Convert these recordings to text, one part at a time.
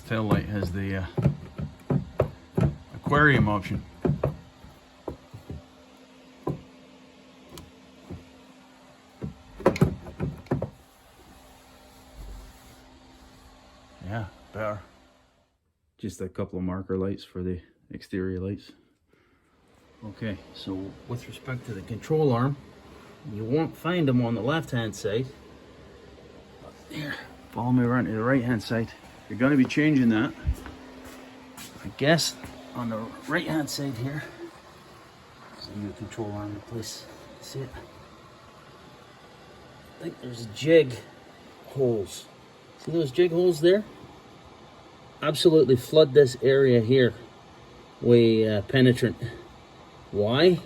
tail light has the aquarium option. Yeah, better. Just a couple of marker lights for the exterior lights. Okay, so with respect to the control arm, you won't find them on the left hand side. Here, follow me around to the right hand side. You're going to be changing that, I guess, on the right hand side here. There's a new control arm in place. See it? I think there's jig holes. See those jig holes there? Absolutely flood this area here with penetrant. Why?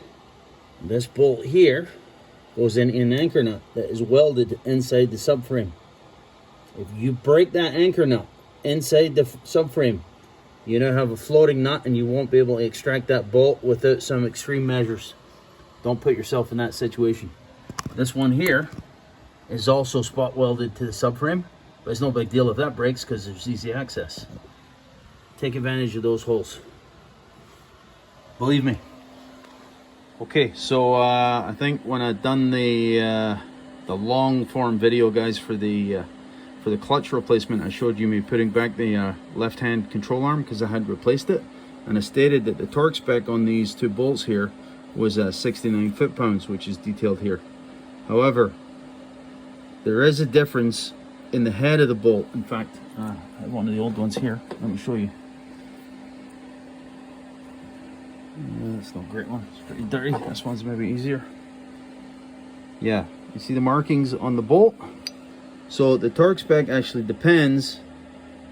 This bolt here goes in an anchor nut that is welded inside the subframe. If you break that anchor nut inside the subframe, you now have a floating nut and you won't be able to extract that bolt without some extreme measures. Don't put yourself in that situation. This one here is also spot welded to the subframe, but it's no big deal if that breaks because there's easy access. Take advantage of those holes. Believe me. Okay, so I think when I've done the long form video, guys, for the clutch replacement, I showed you me putting back the left hand control arm because I had replaced it, and I stated that the torque spec on these two bolts here was 69 foot-pounds, which is detailed here. However, there is a difference in the head of the bolt. In fact, I have one of the old ones here. Let me show you. That's not a great one. It's pretty dirty. This one's maybe easier. Yeah, you see the markings on the bolt? So the torque spec actually depends,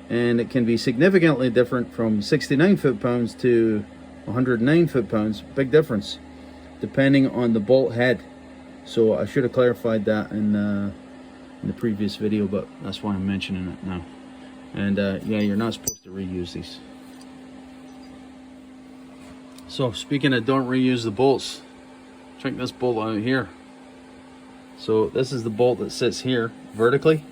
and it can be significantly different from 69 foot-pounds to 109 foot-pounds. Big difference, depending on the bolt head. So I should have clarified that in the previous video, but that's why I'm mentioning it now. And yeah, you're not supposed to reuse these. So speaking of don't reuse the bolts, check this bolt out here. So this is the bolt that sits here vertically.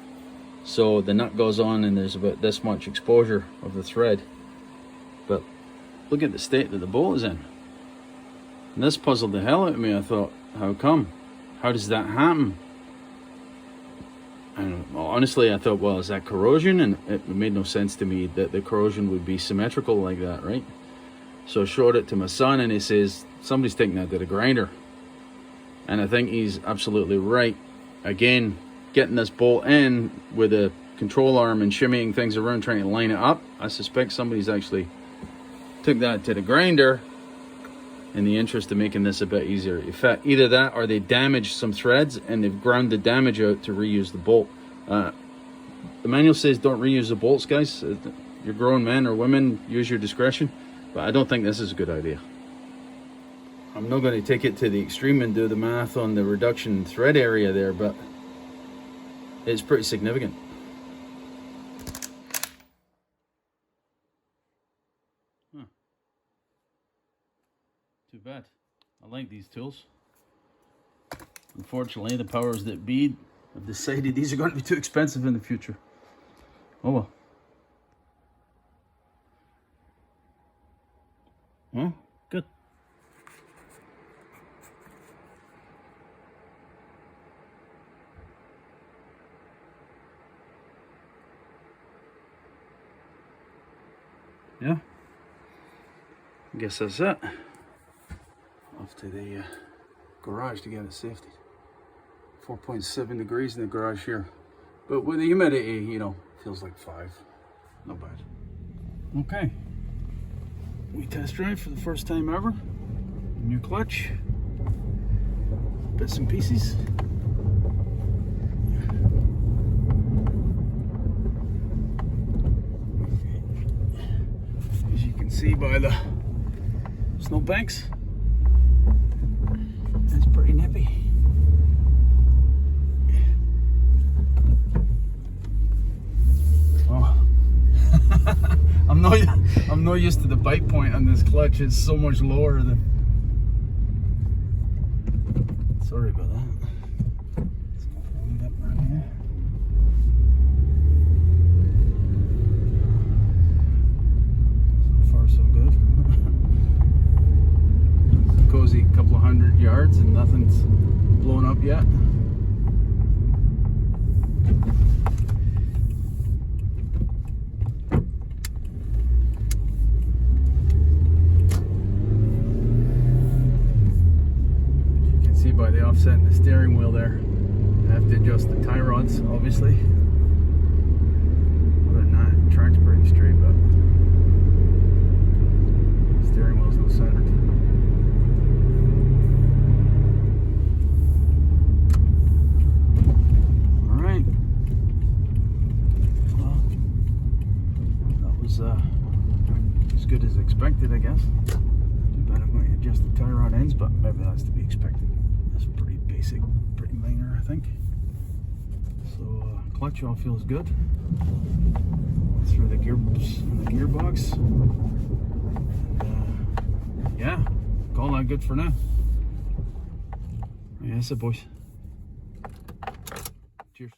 So the nut goes on and there's about this much exposure of the thread. But look at the state that the bolt is in. And this puzzled the hell out of me. I thought, how come? How does that happen? And well, honestly, I thought, well, is that corrosion? And it made no sense to me that the corrosion would be symmetrical like that, right? So I showed it to my son and he says, somebody's taking that to the grinder. And I think he's absolutely right. Again, getting this bolt in with a control arm and shimmying things around trying to line it up, I suspect somebody's actually took that to the grinder in the interest of making this a bit easier. In fact, either that or they damaged some threads and they've ground the damage out to reuse the bolt. The manual says don't reuse the bolts, guys. You're grown men or women, use your discretion. But I don't think this is a good idea. I'm not going to take it to the extreme and do the math on the reduction thread area there, but it's pretty significant. Huh. Too bad. I like these tools. Unfortunately, the powers that be have decided these are going to be too expensive in the future. Oh well. Huh? Good. Yeah. I guess that's it. Off to the garage to get it safety. 4.7 degrees in the garage here. But with the humidity, you know, feels like 5. Not bad. Okay. We test drive for the first time ever. New clutch. Bits and pieces. As you can see by the snowbanks, it's pretty nippy. Oh. I'm not used to the bite point on this clutch. It's so much lower than. Sorry about that. Let's go up right here. adjust the tie rods, obviously. Other than that, the track's pretty straight, but steering wheel's no centered. Alright. Well, that was as good as expected, I guess. Too bad I'm going to adjust the tie rod ends, but maybe that's to be expected. That's pretty basic, pretty minor, I think. So clutch all feels good. Through the gearbox. And, yeah, call that good for now. Yeah, that's it, boys. Cheers.